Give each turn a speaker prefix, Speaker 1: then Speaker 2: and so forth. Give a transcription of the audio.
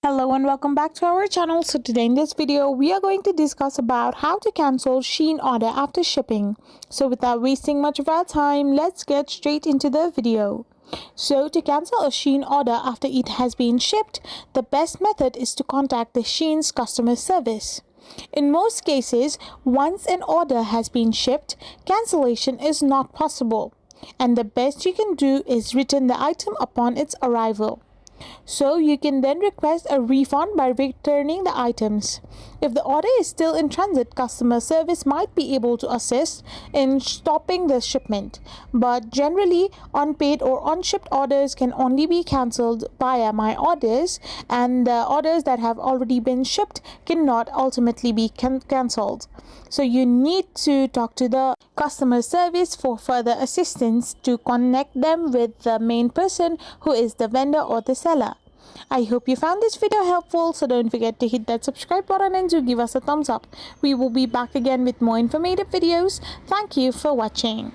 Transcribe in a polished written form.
Speaker 1: Hello and welcome back to our channel. So today in this video we are going to discuss about how to cancel Shein order after shipping. So without wasting much of our time, let's get straight into the video. So to cancel a Shein order after it has been shipped, the best method is to contact the Shein's customer service. In most cases, once an order has been shipped, cancellation is not possible, and the best you can do is return the item upon its arrival. So you can then request a refund by returning the items. If the order is still in transit, customer service might be able to assist in stopping the shipment. But generally, unpaid or unshipped orders can only be cancelled via My Orders, and the orders that have already been shipped cannot ultimately be cancelled. So you need to talk to the customer service for further assistance to connect them with the main person who is the vendor or the seller. I hope you found this video helpful, so don't forget to hit that subscribe button and to give us a thumbs up. We will be back again with more informative videos. Thank you for watching.